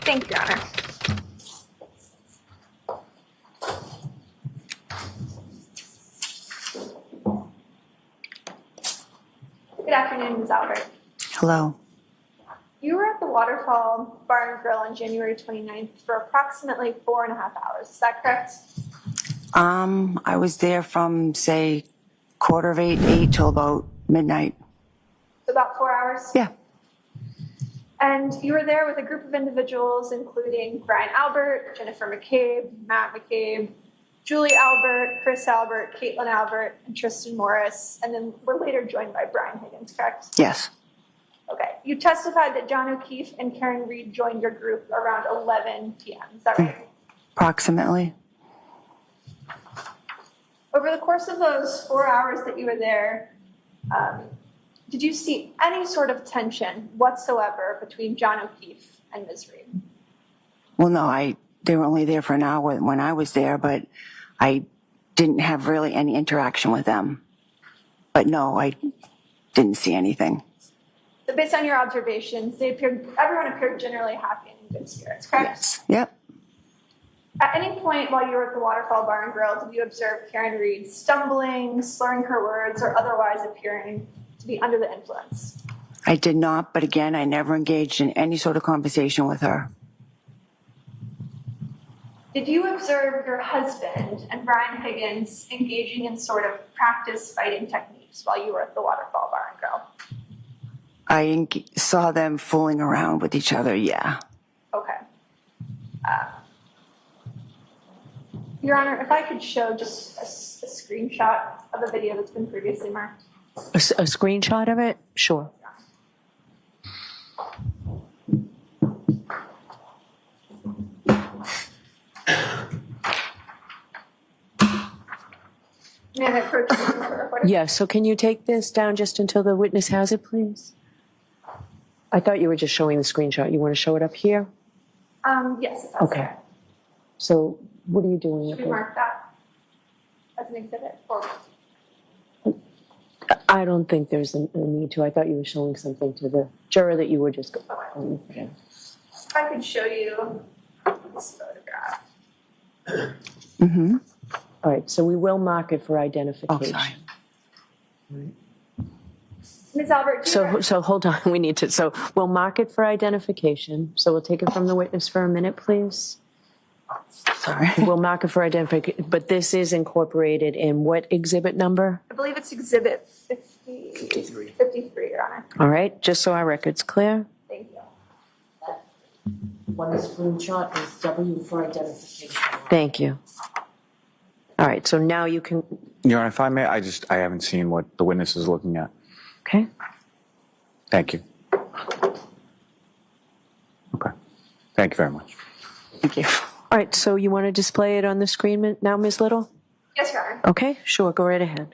Thank you, Your Honor. Good afternoon, Ms. Albert. Hello. You were at the Waterfall Bar and Grill on January 29th for approximately 4.5 hours. Is that correct? I was there from, say, 7:45 till about midnight. So about 4 hours? Yeah. And you were there with a group of individuals, including Brian Albert, Jennifer McCabe, Matt McCabe, Julie Albert, Chris Albert, Caitlin Albert, and Tristan Morris, and then were later joined by Brian Higgins, correct? Yes. Okay. You testified that John O'Keefe and Karen Reed joined your group around 11 p.m. Is that right? Approximately. Over the course of those 4 hours that you were there, did you see any sort of tension whatsoever between John O'Keefe and Ms. Reed? Well, no, they were only there for an hour when I was there, but I didn't have really any interaction with them. But no, I didn't see anything. So based on your observations, everyone appeared generally happy and in good spirits, correct? Yes. Yep. At any point while you were at the Waterfall Bar and Grill, did you observe Karen Reed stumbling, slurring her words, or otherwise appearing to be under the influence? I did not, but again, I never engaged in any sort of conversation with her. Did you observe your husband and Brian Higgins engaging in sort of practice fighting techniques while you were at the Waterfall Bar and Grill? I saw them fooling around with each other, yeah. Okay. Your Honor, if I could show just a screenshot of a video that's been previously marked. A screenshot of it? Sure. May I approach the recorder? Yes, so can you take this down just until the witness has it, please? I thought you were just showing the screenshot. You want to show it up here? Yes, if that's Okay. So what are you doing Should with we it? mark that as an exhibit? Or I don't think there's a need to. I thought you were showing something to the juror that you were just going. Okay. if I could show you this photograph. Mm-hmm. All right, so we will mark it for Oh, identification. sorry. Ms. Albert, do you So hold on, we need to, so we'll mark it for identification. So we'll take it from the witness for a minute, please. Sorry. We'll mark it for identification, but this is incorporated in what exhibit number? I believe it's exhibit 53, Your Honor. All right, just so our record's clear. Thank you. One screenshot is W for identification. Thank you. All right, so now you can, Your Honor, if I may, I haven't seen what the witness is looking at. okay? Thank you. Okay. Thank you very much. Thank you. All right, so you want to display it on the screen now, Ms. Little? Yes, Your Honor. Okay, sure, go right ahead.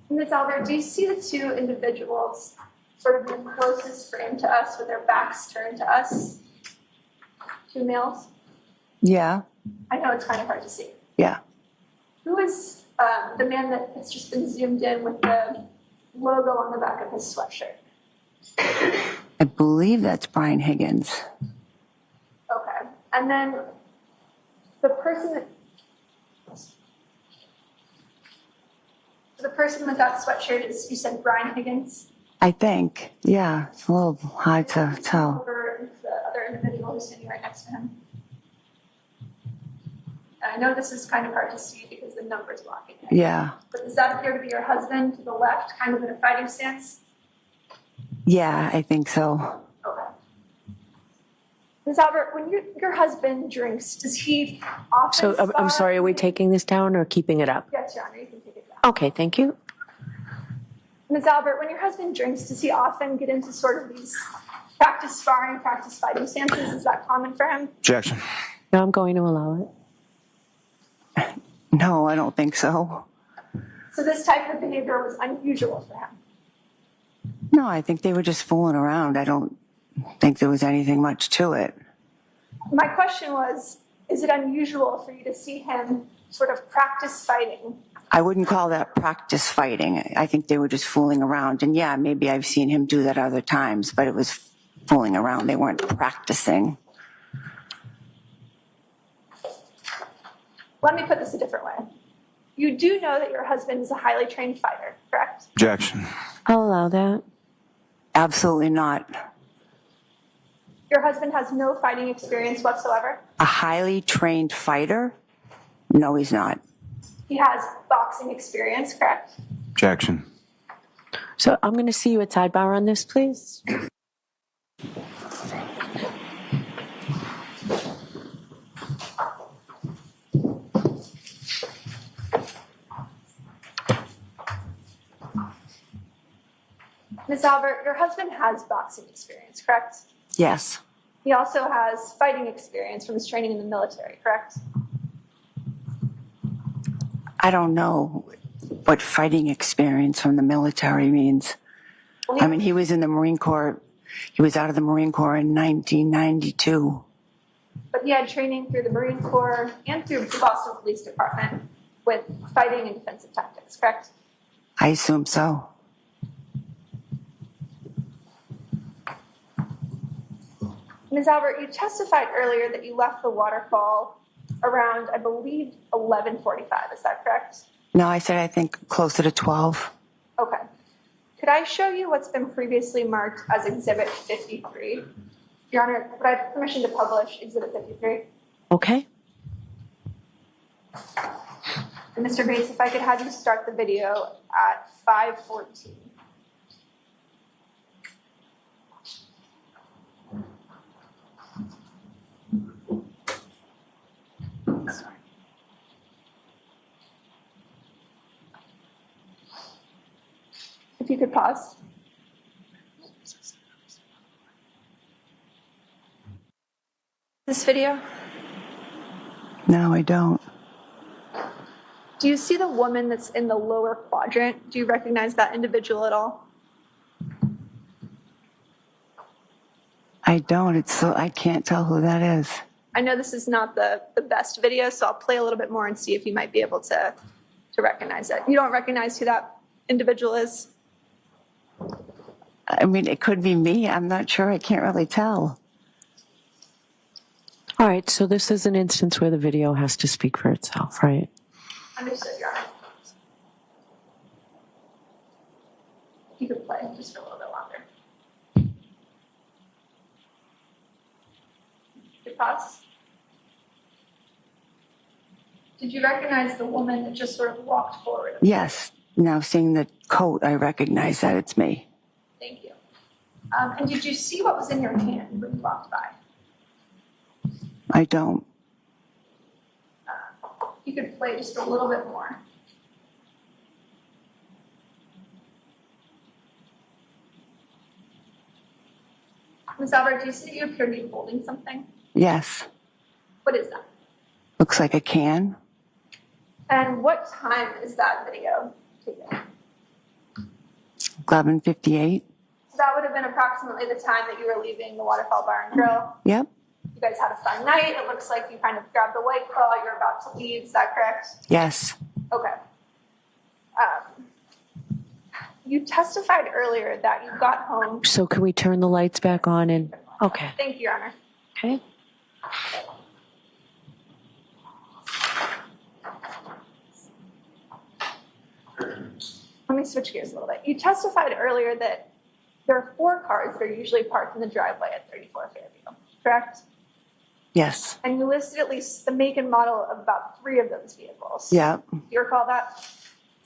Ms. Albert, do you see the two individuals sort of in the closest frame to us with their backs turned to us? Two males? Yeah. I know it's kind of hard to see. Yeah. Who is the man that has just been zoomed in with the logo on the back of his sweatshirt? I believe that's Brian Higgins. Okay. And then the person with that sweatshirt is, you said, Brian Higgins? I think. Yeah. It's a little hard to tell. Over the other individual who's sitting right next to him. And I know this is kind of hard to see because the number's blocking it. Yeah. But does that appear to be your husband to the left, kind of in a fighting stance? Yeah, I think so. Okay. Ms. Albert, when your husband drinks, does he often So I'm sorry, are we spot- taking this down or keeping it up? Yes, Your Honor, you can take it down. Okay, thank you. Ms. Albert, when your husband drinks, does he often get into sort of these practice sparring, practice fighting stances? Is that common for him? Objection. No, I'm going to allow it. No, I don't think so. So this type of behavior was unusual for him. No, I think they were just fooling around. I don't think there was anything much to it. My question was, is it unusual for you to see him sort of practice fighting? I wouldn't call that practice fighting. I think they were just fooling around. And yeah, maybe I've seen him do that other times, but it was fooling around. They weren't practicing. Let me put this a different way. You do know that your husband is a highly trained fighter, correct? Objection. I'll allow that. Absolutely not. Your husband has no fighting experience whatsoever. A highly trained fighter? No, he's not. He has boxing experience, correct? Objection. So I'm going to see you at sidebar on this, please. Ms. Albert, your husband has boxing experience, correct? Yes. He also has fighting experience from his training in the military, correct? I don't know what fighting experience from the military means. I mean, he was in the Marine Corps. He was out of the Marine Corps in 1992. But he had training through the Marine Corps and through the Boston Police Department with fighting and defensive tactics, correct? I assume so. Ms. Albert, you testified earlier that you left the waterfall around, I believe, 11:45. Is that correct? No, I said I think closer to 12. Okay. Could I show you what's been previously marked as Exhibit 53? Your Honor, could I have permission to publish Exhibit 53? Okay. And Mr. Bates, if I could have you start the video at 5:14. If you could pause. This video? No, I don't. Do you see the woman that's in the lower quadrant? Do you recognize that individual at all? I don't. It's so I can't tell who that is. I know this is not the best video, so I'll play a little bit more and see if you might be able to recognize it. You don't recognize who that individual is? I mean, it could be me. I'm not sure. I can't really tell. All right, so this is an instance where the video has to speak for itself, right? Understood, Your Honor. You could play just for a little bit longer. Good pause. Did you recognize the woman that just sort of walked forward? Yes. Now seeing the coat, I recognize that it's me. Thank you. And did you see what was in your hand when you walked by? I don't. You could play just a little bit more. Ms. Albert, do you see that you appear to be holding something? Yes. What is that? Looks like a can. And what time is that video taken? 11:58. So that would have been approximately the time that you were leaving the Waterfall Bar and Grill. Yep. You guys had a fun night. It looks like you kind of grabbed the White Claw. You're about to leave. Is that correct? Yes. Okay. You testified earlier that you got home. So can we turn the lights back on and, okay, Thank you, Your Honor. okay. Let me switch gears a little bit. You testified earlier that there are 4 cars that are usually parked in the driveway at 34 Fairview, correct? Yes. And you listed at least the make and model of about 3 of those vehicles. Yep. Do you recall that?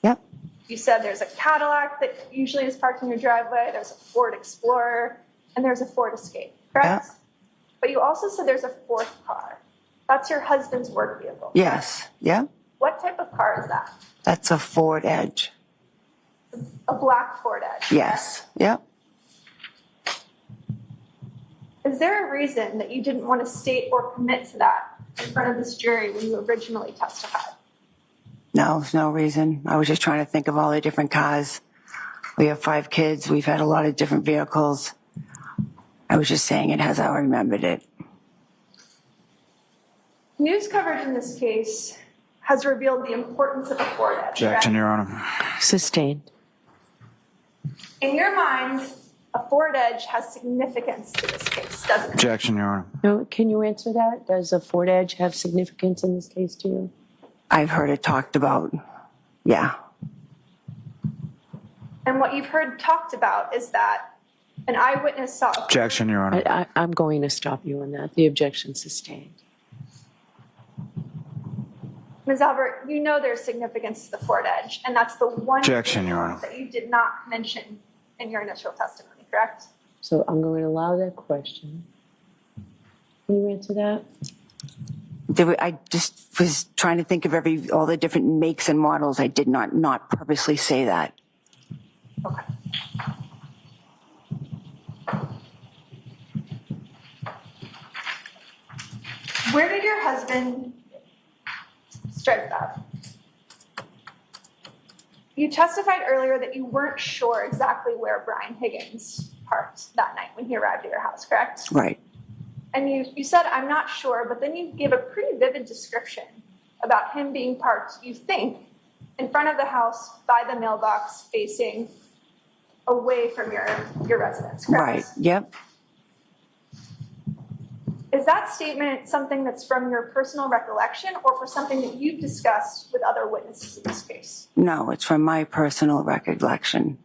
Yep. You said there's a Cadillac that usually is parked in your driveway, there's a Ford Explorer, and there's a Ford Escape, correct? Yep. But you also said there's a 4th car. That's your husband's work vehicle. Yes. Yep. What type of car is that? That's a Ford Edge. A black Ford Edge. Yes. Yep. Is there a reason that you didn't want to state or commit to that in front of this jury when you originally testified? No, there's no reason. I was just trying to think of all the different cars. We have 5 kids. We've had a lot of different vehicles. I was just saying it as I remembered it. News coverage in this case has revealed the importance of a Ford Edge. Objection, correct? Your Honor. Sustained. In your mind, A forward edge has significance to this case, doesn't it? Objection, Your Honor. No, can you answer that? Does a forward edge have significance in this case to you? I've heard it talked about. Yeah. And what you've heard talked about is that an eyewitness saw a Objection, Your Honor. I'm going to stop you on that. The objection sustained. Ms. Albert, you know there's significance to the forward edge, and that's the one Objection, Your Honor. that you did not mention in your initial testimony, correct? So I'm going to allow that question. Can you answer that? I just was trying to think of all the different makes and models. I did not purposely say that. Okay. Where did your husband strike that? You testified earlier that you weren't sure exactly where Brian Higgins parked that night when he arrived at your house, correct? Right. And you said, I'm not sure, but then you gave a pretty vivid description about him being parked, you think, in front of the house by the mailbox facing away from your residence, correct? Right. Yep. Is that statement something that's from your personal recollection or for something that you've discussed with other witnesses in this case? No, it's from my personal recollection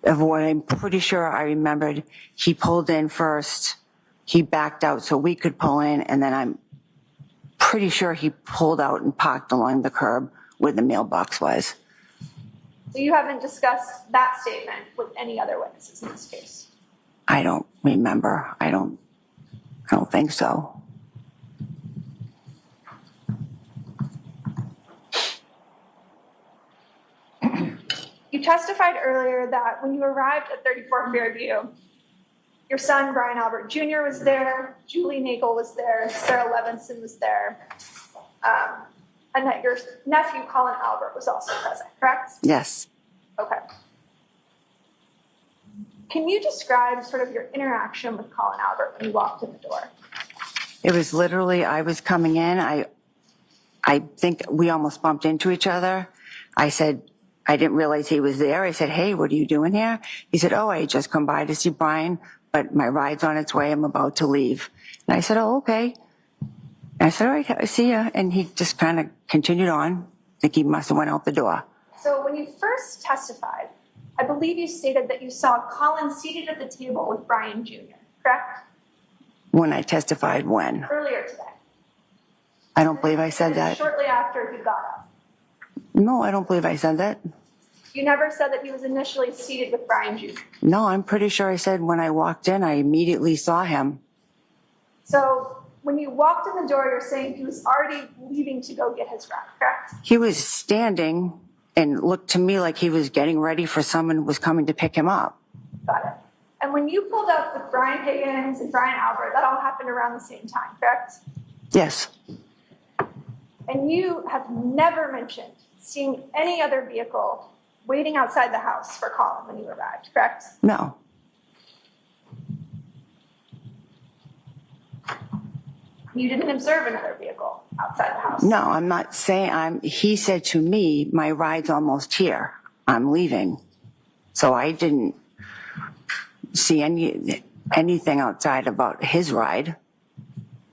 of what I'm pretty sure I remembered. He pulled in first. He backed out so we could pull in, and then I'm pretty sure he pulled out and parked along the curb where the mailbox was. So you haven't discussed that statement with any other witnesses in this case? I don't remember. I don't think so. You testified earlier that when you arrived at 34 Fairview, your son, Brian Albert Jr. was there, Julie Nicole was there, Sarah Levinson was there, and that your nephew, Colin Albert, was also present, correct? Yes. Okay. Can you describe sort of your interaction with Colin Albert when you walked in the door? It was literally, I was coming in. I think we almost bumped into each other. I said, I didn't realize he was there. I said, hey, what are you doing here? He said, oh, I just come by to see Brian, but my ride's on its way. I'm about to leave. And I said, oh, okay. And I said, all right, I see ya. And he just kind of continued on. I think he must have went out the door. So when you first testified, I believe you stated that you saw Colin seated at the table with Brian Jr., correct? When I testified, when? Earlier today. I don't believe I said that. Shortly after he got up. No, I don't believe I said that. You never said that he was initially seated with Brian Jr. No, I'm pretty sure I said when I walked in, I immediately saw him. So when you walked in the door, you're saying he was already leaving to go get his ride, correct? He was standing and looked to me like he was getting ready for someone who was coming to pick him up. Got it. And when you pulled up with Brian Higgins and Brian Albert, that all happened around the same time, correct? Yes. And you have never mentioned seeing any other vehicle waiting outside the house for Colin when you arrived, correct? No. You didn't observe another vehicle outside the house? No, I'm not saying he said to me, my ride's almost here. I'm leaving. So I didn't see anything outside about his ride.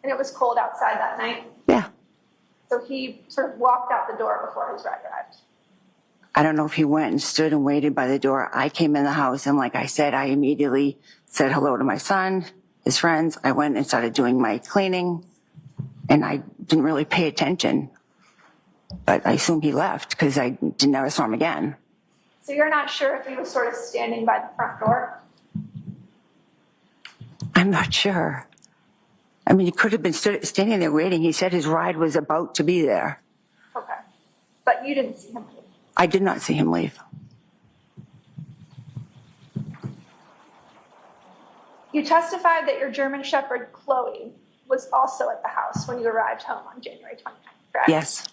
And it was cold outside that night? Yeah. So he sort of walked out the door before his ride arrived? I don't know if he went and stood and waited by the door. I came in the house, and like I said, I immediately said hello to my son, his friends. I went and started doing my cleaning, and I didn't really pay attention. But I assume he left because I never saw him again. So you're not sure if he was sort of standing by the front door? I'm not sure. I mean, he could have been standing there waiting. He said his ride was about to be there. Okay. But you didn't see him leave? I did not see him leave. You testified that your German Shepherd, Chloe, was also at the house when you arrived home on January 29th, correct? Yes.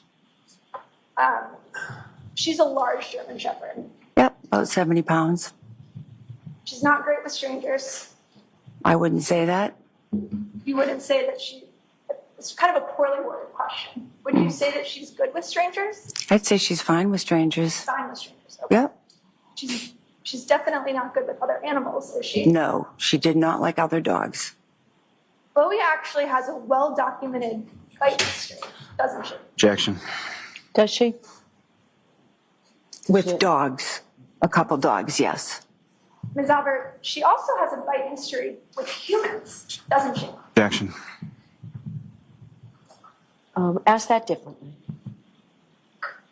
She's a large German Shepherd. Yep, about 70 pounds. She's not great with strangers. I wouldn't say that. You wouldn't say that it's kind of a poorly worded question. Would you say that she's good with strangers? I'd say she's fine with strangers. Fine with strangers. Okay. Yep. She's She's definitely not good with other animals, is she? No, she did not like other dogs. Chloe actually has a well-documented bite history, doesn't she? Objection. Does she? With dogs, a couple dogs, yes. Ms. Albert, she also has a bite history with humans, doesn't she? Objection. Ask that differently.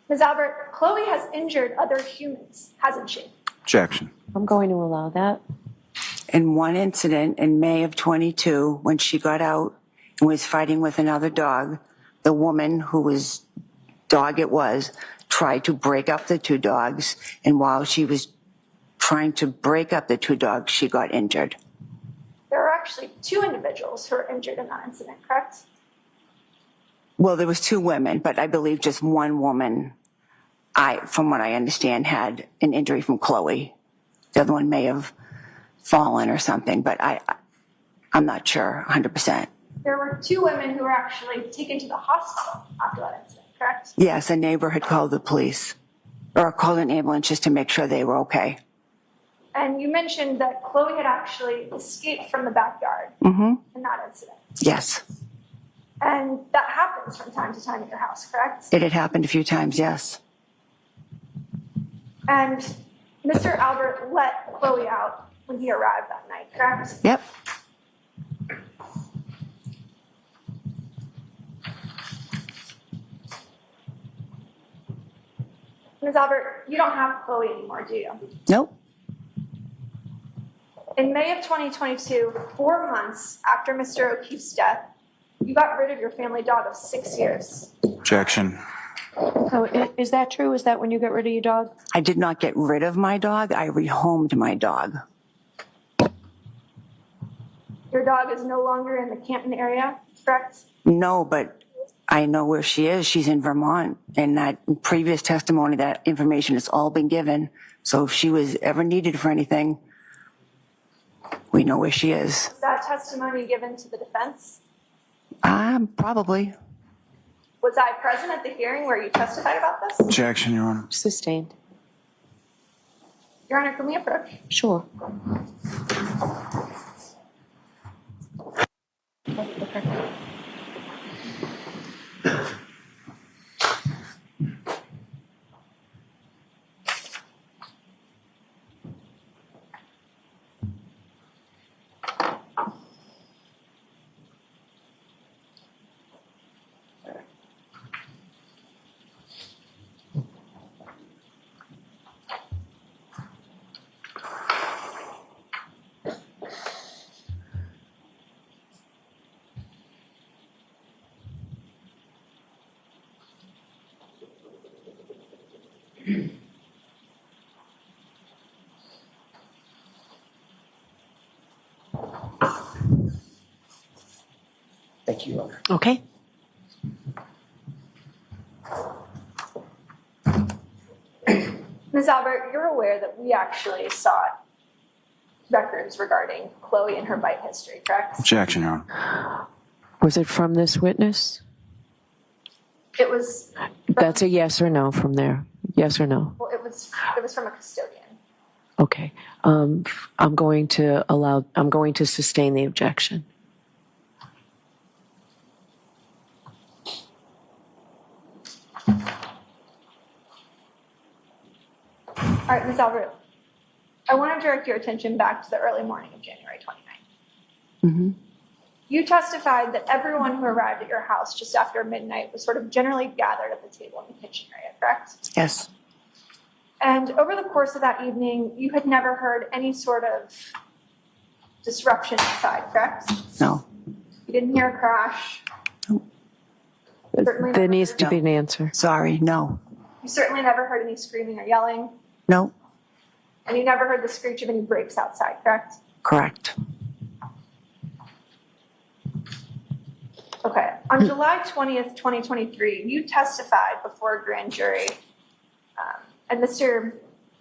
Ms. Albert, Chloe has injured other humans, hasn't she? Objection. I'm going to allow that. In one incident in May of 22, when she got out and was fighting with another dog, the woman whose dog it was tried to break up the two dogs, and while she was trying to break up the two dogs, she got injured. There are actually 2 individuals who were injured in that incident, correct? Well, there was 2 women, but I believe just one woman, from what I understand, had an injury from Chloe. The other one may have fallen or something, but I'm not sure 100%. There were 2 women who were actually taken to the hospital after that incident, correct? Yes, a neighbor had called the police or called an ambulance just to make sure they were okay. And you mentioned that Chloe had actually escaped from the backyard Mm-hmm. in that incident. Yes, And that happens from time to time at your house, correct? it had happened a few times, yes. And Mr. Albert let Chloe out when he arrived that night, correct? Yep. Ms. Albert, you don't have Chloe anymore, do you? Nope. In May of 2022, 4 months after Mr. O'Keefe's death, you got rid of your family dog of 6 years. Objection. Oh, is that true? Is that when you got rid of your dog? I did not get rid of my dog. I rehomed my dog. Your dog is no longer in the Canton area, correct? No, but I know where she is. She's in Vermont. And that previous testimony, that information has all been given. So if she was ever needed for anything, we know where she is. Was that testimony given to the defense? Probably. Was I present at the hearing where you testified about this? Objection, Your Honor. Sustained. Your Honor, can we approach? Sure. Thank you, Your Honor. Okay. Ms. Albert, you're aware that we actually sought records regarding Chloe and her bite history, correct? Objection, Your Honor. Was it from this witness? It was, That's a yes or no from there. Yes or no? well, it was from a custodian. Okay. I'm going to sustain the objection. All right, Ms. Albert, I want to direct your attention back to the early morning of January 29th. Mm-hmm. You testified that everyone who arrived at your house just after midnight was sort of generally gathered at the table in the kitchen area, correct? Yes. And over the course of that evening, you had never heard any sort of disruption inside, correct? No. You didn't hear a crash. Certainly There never needs heard- to be an answer. Sorry. No. You certainly never heard any screaming or yelling, No. and you never heard the screech of any brakes outside, correct? Correct. Okay. On July 20th, 2023, you testified before a grand jury, and Mr.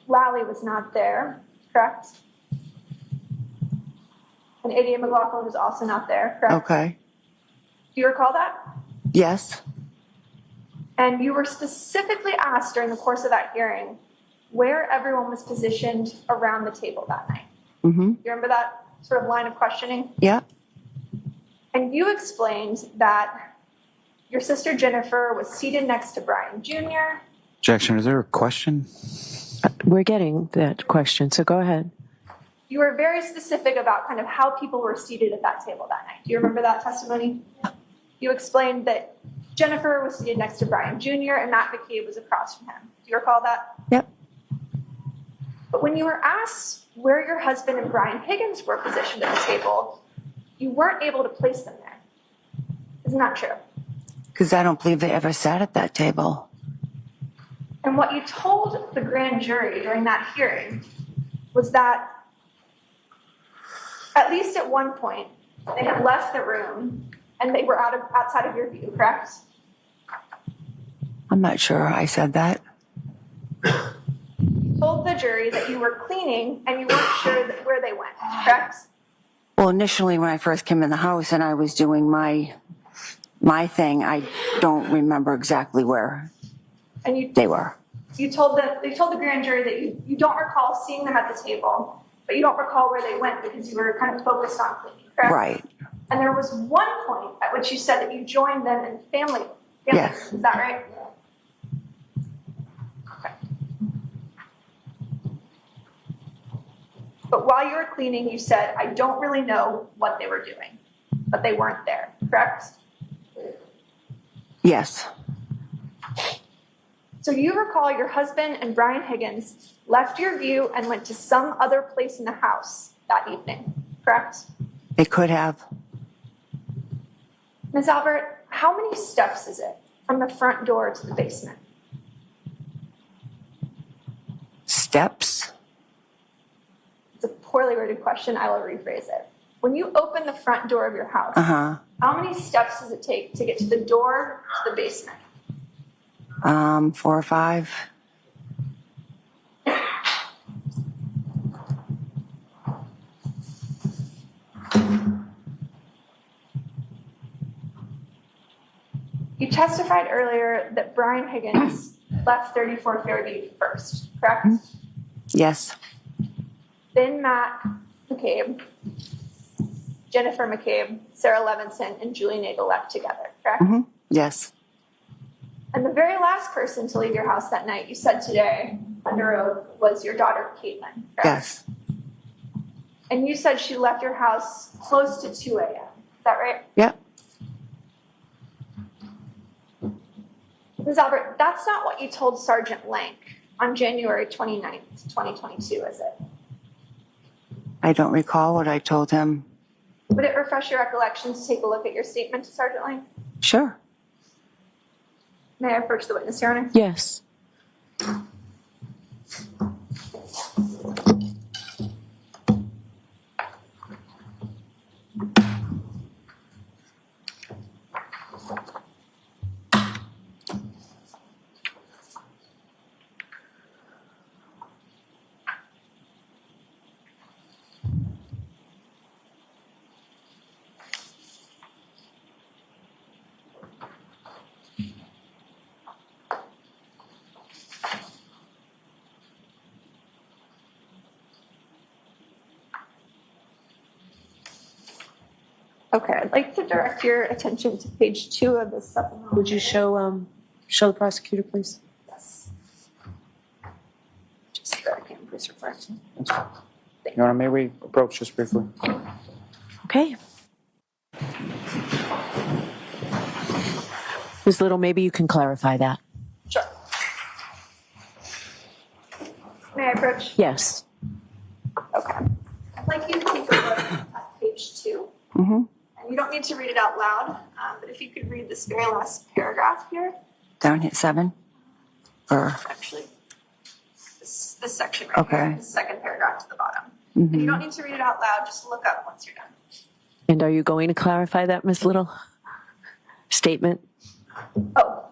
Lally was not there, correct? And Adia McLaughlin was also not there, correct? Okay. Do you recall that? Yes. And you were specifically asked during the course of that hearing where everyone was positioned around the table that night. Mm-hmm. You remember that sort of line of questioning? Yeah. And you explained that your sister Jennifer was seated next to Brian Jr. Jackson, is there a question? We're getting that question, so go ahead. You were very specific about kind of how people were seated at that table that night. Do you remember that testimony? You explained that Jennifer was seated next to Brian Jr. and Matt McCabe was across from him. Do you recall that? Yep. But when you were asked where your husband and Brian Higgins were positioned at the table, you weren't able to place them there. Isn't that true? Because I don't believe they ever sat at that table. And what you told the grand jury during that hearing was that at least at one point, they had left the room and they were outside of your view, correct? I'm not sure I said that. You told the jury that you were cleaning and you weren't sure where they went, correct? Well, initially when I first came in the house and I was doing my thing, I don't remember exactly where And they were. you told the grand jury that you don't recall seeing them at the table, but you don't recall where they went because you were kind of focused on cleaning, correct? Right. And there was one point at which you said that you joined them in family. Yes. Is that right? Okay. But while you were cleaning, you said, I don't really know what they were doing, but they weren't there, correct? Yes. So you recall your husband and Brian Higgins left your view and went to some other place in the house that evening, correct? They could have. Ms. Albert, how many steps is it from the front door to the basement? Steps? It's a poorly worded question. I will rephrase it. When you open the front door of your house, Uh-huh. how many steps does it take to get to the door to the basement? 4 or 5. You testified earlier that Brian Higgins left 34 Fairview first, correct? Yes. Then Matt McCabe, Jennifer McCabe, Sarah Levinson, and Julie Nagel left together, correct? Mm-hmm. Yes. And the very last person to leave your house that night, you said today, under oath, was your daughter, Caitlin, correct? Yes. And you said she left your house close to 2 a.m. Is that right? Yep. Ms. Albert, that's not what you told Sergeant Lank on January 29th, 2022, is it? I don't recall what I told him. Would it refresh your recollection to take a look at your statement to Sergeant Lank? Sure. May I approach the witness, Your Honor? Yes. Okay, I'd like to direct your attention to page 2 of the supplemental. Would you show the prosecutor, please? Yes. Just the Canton Police Report. Your Honor, may we approach just briefly? Okay. Ms. Little, maybe you can clarify that. Sure. May I approach? Yes. Okay. I'd like you to take a look at page 2. Mm-hmm. And you don't need to read it out loud, but if you could read this very last paragraph here, Down at 7? Or, actually, this section right Okay. here, the second paragraph to the bottom. And you don't need to read it out loud, just look up once you're done. And are you going to clarify that, Ms. Little? Statement? Oh,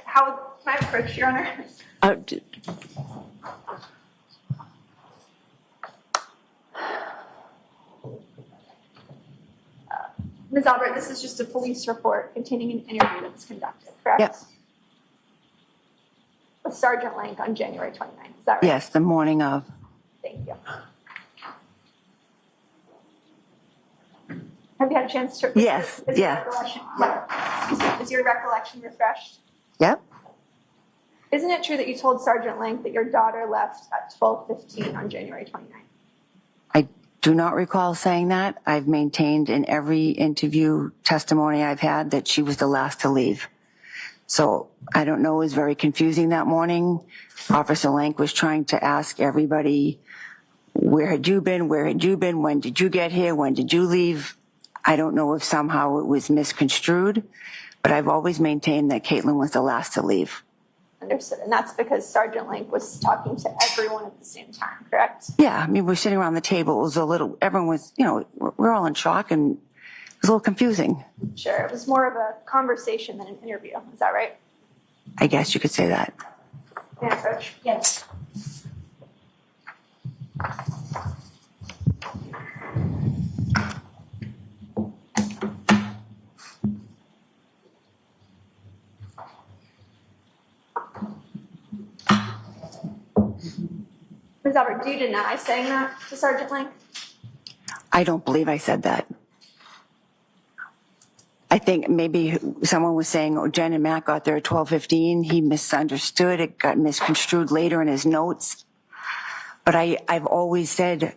how can I approach, Your Honor? D- Ms. Albert, this is just a police report containing an interview that was conducted, correct? Yes. with Sergeant Lank on January 29th. Is that right? Yes, the morning of. Thank you. Have you had a chance to? Yes, Is your yeah. recollection, excuse me, is your recollection refreshed? Yep. Isn't it true that you told Sergeant Lank that your daughter left at 12:15 on January 29th? I do not recall saying that. I've maintained in every interview testimony I've had that she was the last to leave. So I don't know, it was very confusing that morning. Officer Lank was trying to ask everybody, where had you been? Where had you been? When did you get here? When did you leave? I don't know if somehow it was misconstrued, but I've always maintained that Caitlin was the last to leave. Understood. And that's because Sergeant Lank was talking to everyone at the same time, correct? Yeah, I mean, we're sitting around the table. It was a little, everyone was, we're all in shock, and it was a little confusing. Sure. It was more of a conversation than an interview. Is that right? I guess you could say that. Yeah, Coach. Yes. Ms. Albert, do you deny saying that to Sergeant Lank? I don't believe I said that. I think maybe someone was saying, oh, Jen and Matt got there at 12:15. He misunderstood. It got misconstrued later in his notes. But I've always said,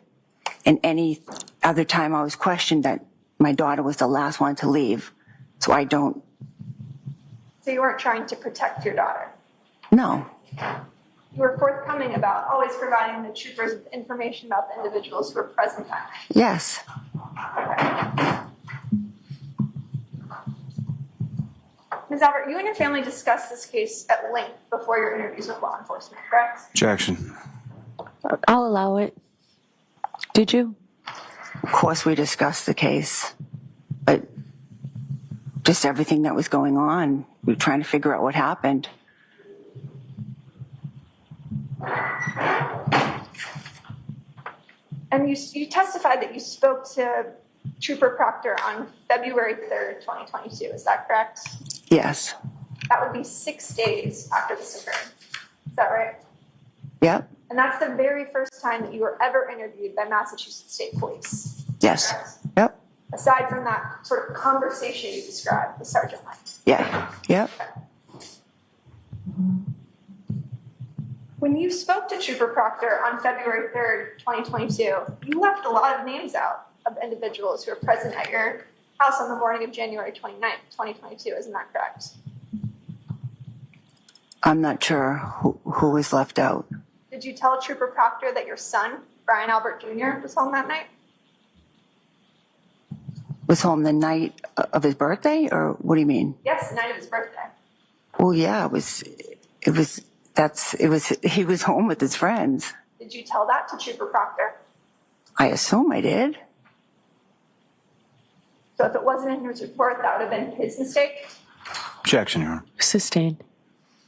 in any other time I was questioned, that my daughter was the last one to leave. So I don't. So you weren't trying to protect your daughter? No. You were forthcoming about always providing the troopers with information about the individuals who were present that night. Yes. Okay. Ms. Albert, you and your family discussed this case at length before your interviews with law enforcement, correct? Objection. I'll allow it. Did you? Of course, we discussed the case, but just everything that was going on, we were trying to figure out what happened. And you testified that you spoke to Trooper Proctor on February 3rd, 2022. Is that correct? Yes. That would be 6 days after this occurred. Is that right? Yep. And that's the very first time that you were ever interviewed by Massachusetts State Police. Yes. Correct? Yep. Aside from that sort of conversation you described with Sergeant Lank. Yeah. Yep. When you spoke to Trooper Proctor on February 3rd, 2022, you left a lot of names out of individuals who were present at your house on the morning of January 29th, 2022. Isn't that correct? I'm not sure who was left out. Did you tell Trooper Proctor that your son, Brian Albert Jr., was home that night? Was home the night of his birthday, or what do you mean? Yes, the night of his birthday. Well, yeah, he was home with his friends. Did you tell that to Trooper Proctor? I assume I did. So if it wasn't in his report, that would have been his mistake? Objection, Your Honor. Sustained.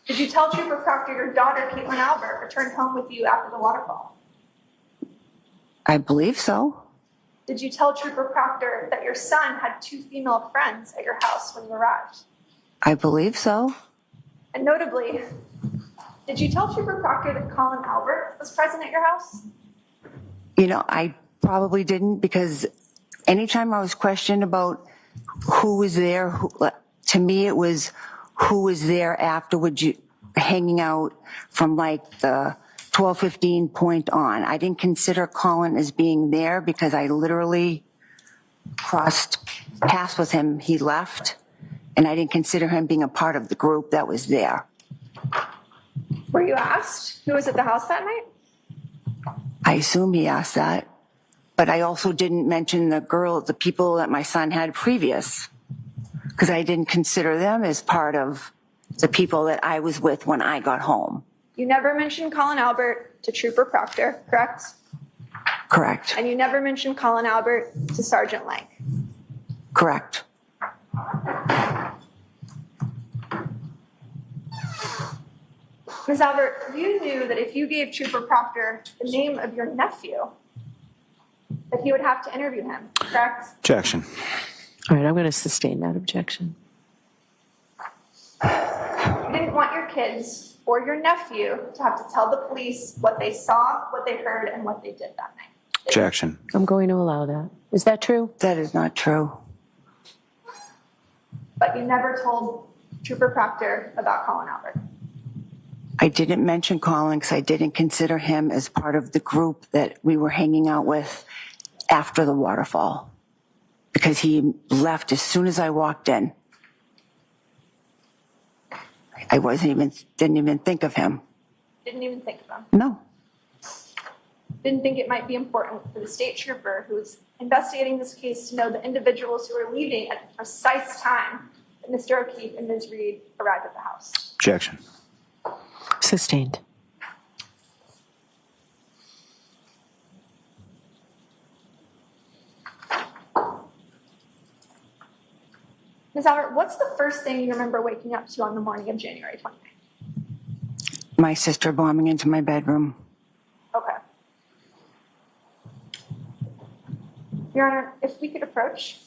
Did you tell Trooper Proctor your daughter, Caitlin Albert, returned home with you after the waterfall? I believe so. Did you tell Trooper Proctor that your son had 2 female friends at your house when you arrived? I believe so. And notably, did you tell Trooper Proctor that Colin Albert was present at your house? I probably didn't, because anytime I was questioned about who was there, to me it was who was there afterwards, hanging out from like the 12:15 point on. I didn't consider Colin as being there because I literally crossed paths with him. He left, and I didn't consider him being a part of the group that was there. Were you asked who was at the house that night? I assume he asked that, but I also didn't mention the people that my son had previous, because I didn't consider them as part of the people that I was with when I got home. You never mentioned Colin Albert to Trooper Proctor, correct? Correct. And you never mentioned Colin Albert to Sergeant Lank. Correct. Ms. Albert, you knew that if you gave Trooper Proctor the name of your nephew, that he would have to interview him, correct? Objection. All right, I'm going to sustain that objection. You didn't want your kids or your nephew to have to tell the police what they saw, what they heard, and what they did that night. Objection. I'm going to allow that. Is that true? That is not true. But you never told Trooper Proctor about Colin Albert. I didn't mention Colin because I didn't consider him as part of the group that we were hanging out with after the waterfall, because he left as soon as I walked in. I didn't even think of him. Didn't even think of him. No. Didn't think it might be important for the state trooper who was investigating this case to know the individuals who were leaving at the precise time that Mr. O'Keefe and Ms. Reed arrived at the house. Objection. Sustained. Ms. Albert, what's the first thing you remember waking up to on the morning of January 29th? My sister bombing into my bedroom. Okay. Your Honor, if we could approach.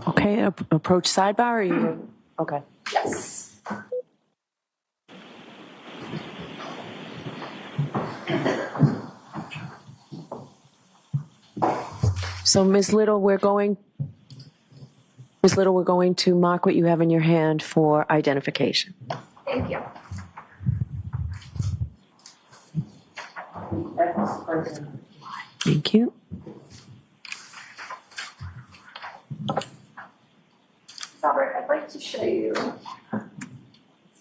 Okay, approach sidebar or you? Okay. Yes. So Ms. Little, we're going to mark what you have in your hand for identification. Thank you. Thank you. Robert, I'd like to show you this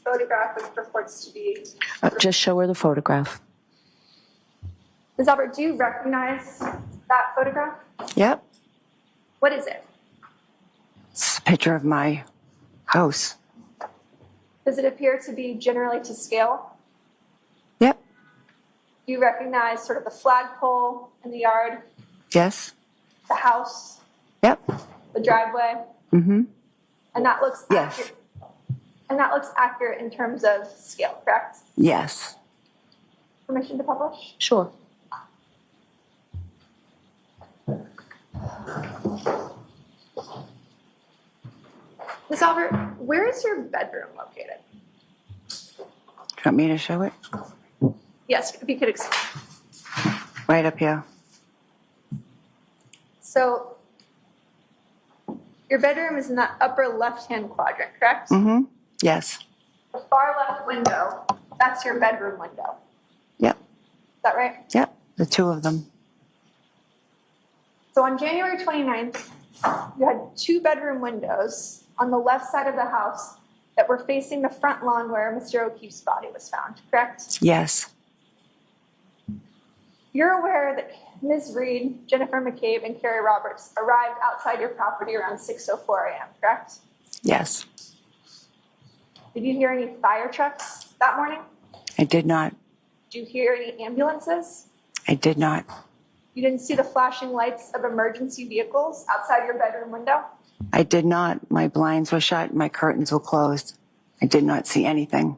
photograph, which purports to be. Just show her the photograph. Ms. Albert, do you recognize that photograph? Yep. What is it? It's a picture of my house. Does it appear to be generally to scale? Yep. Do you recognize sort of the flagpole in the yard, Yes. the house, Yep. the driveway? Mm-hmm. And that looks Yes. accurate. And that looks accurate in terms of scale, correct? Yes. Permission to publish? Sure. Ms. Albert, where is your bedroom located? Do you want me to show it? Yes, if you could explain. Right up here. So your bedroom is in that upper left-hand quadrant, correct? Mm-hmm. Yes. The far left window, that's your bedroom window. Yep. Is that right? Yep. The two of them. So on January 29th, you had two bedroom windows on the left side of the house that were facing the front lawn where Mr. O'Keefe's body was found, correct? Yes. You're aware that Ms. Reed, Jennifer McCabe, and Carrie Roberts arrived outside your property around 6:04 a.m., correct? Yes. Did you hear any fire trucks that morning? I did not. Did you hear any ambulances? I did not. You didn't see the flashing lights of emergency vehicles outside your bedroom window? I did not. My blinds were shut. My curtains were closed. I did not see anything.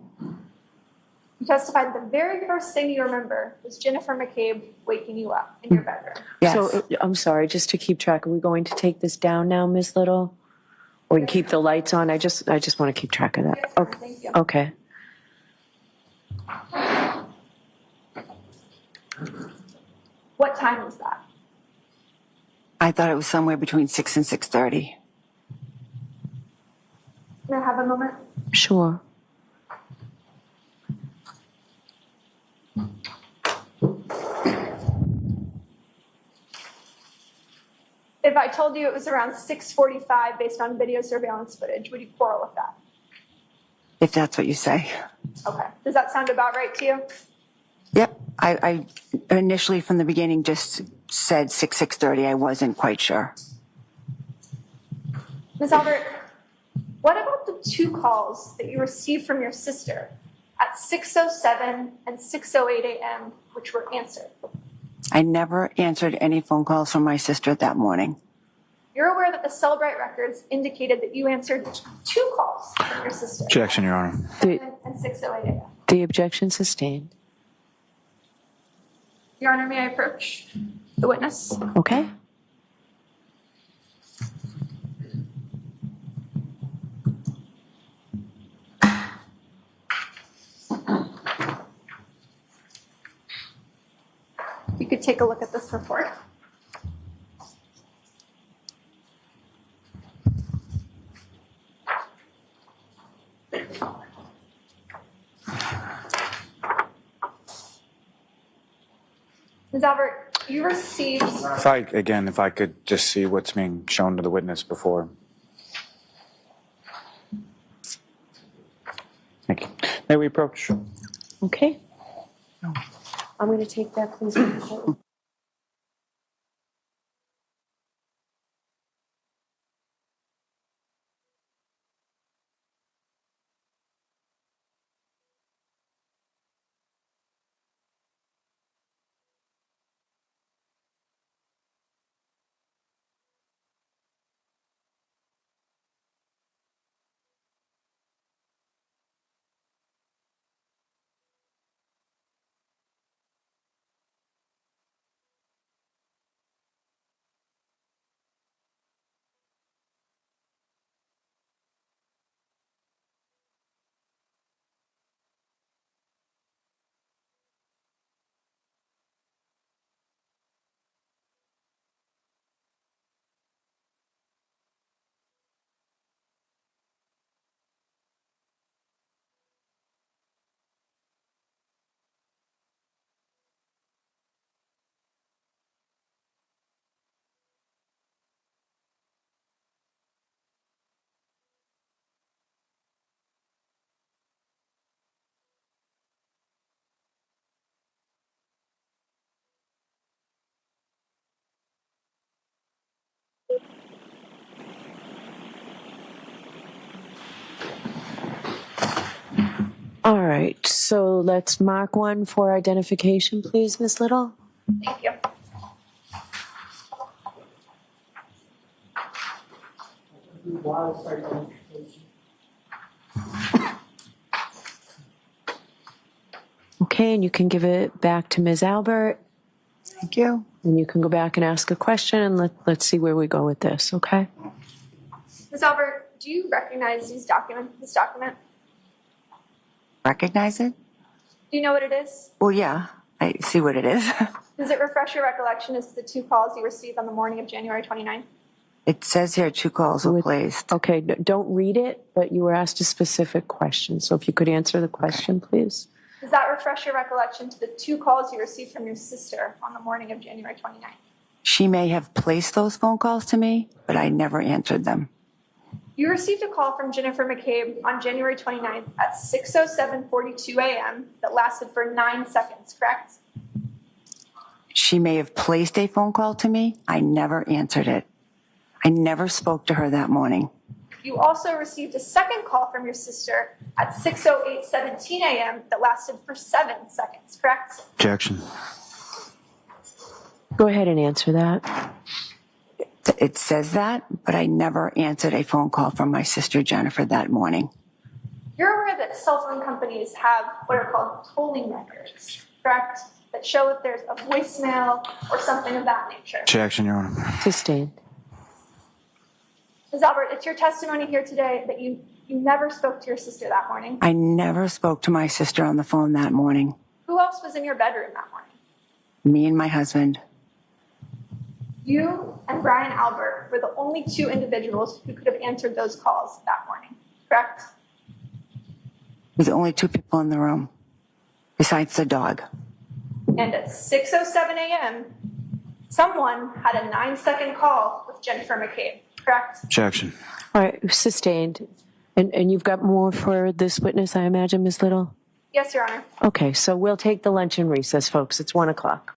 You testified the very first thing you remember was Jennifer McCabe waking you up in your bedroom. Yes. So I'm sorry, just to keep track, are we going to take this down now, Ms. Little? Or keep the lights on? I just want to keep track of that. Yes, Okay. thank you. Okay. What time was that? I thought it was somewhere between 6 and 6:30. May I have a moment? Sure. If I told you it was around 6:45 based on video surveillance footage, would you quarrel with that? If that's what you say. Okay. Does that sound about right to you? Yep. I initially from the beginning just said 6:30. I wasn't quite sure. Ms. Albert, what about the two calls that you received from your sister at 6:07 and 6:08 a.m., which were answered? I never answered any phone calls from my sister that morning. You're aware that the Cellbrite records indicated that you answered two calls from your sister Objection, Your Honor. and 6:08 a.m. The objection sustained. Your Honor, may I approach the witness? Okay. You could take a look at this report. Ms. Albert, you received, If I could just see what's being shown to the witness before. Thank you. May we approach? Okay. I'm going to take that, please. Nicole. All right, so let's mark one for identification, please, Ms. Little. thank you. Okay, and you can give it back to Ms. Albert, Thank you. and you can go back and ask a question, and let's see where we go with this, okay? Ms. Albert, do you recognize this document? Recognize it? Do you know what it is? Well, yeah, I see what it is. Does it refresh your recollection as to the 2 calls you received on the morning of January 29th? It says here 2 calls were placed. Okay, don't read it, but you were asked a specific question, so if you could answer the question, please. Does that refresh your recollection to the 2 calls you received from your sister on the morning of January 29th? She may have placed those phone calls to me, but I never answered them. You received a call from Jennifer McCabe on January 29th at 6:07:42 a.m. that lasted for 9 seconds, correct? She may have placed a phone call to me. I never answered it. I never spoke to her that morning. You also received a second call from your sister at 6:08:17 a.m. that lasted for 7 seconds, correct? Objection. Go ahead and answer that. It says that, but I never answered a phone call from my sister Jennifer that morning. You're aware that cell phone companies have what are called tolling records, correct? That show if there's a voicemail or something of that nature. Objection, Your Honor. Sustained. Ms. Albert, it's your testimony here today that you never spoke to your sister that morning. I never spoke to my sister on the phone that morning. Who else was in your bedroom that morning? Me and my husband. You and Brian Albert were the only 2 individuals who could have answered those calls that morning, correct? We're the only 2 people in the room, besides the dog. And at 6:07 a.m., someone had a 9-second call with Jennifer McCabe, correct? Objection. All right, sustained. And you've got more for this witness, I imagine, Ms. Little? Yes, Your Honor. Okay, so we'll take the luncheon recess, folks. It's 1 o'clock.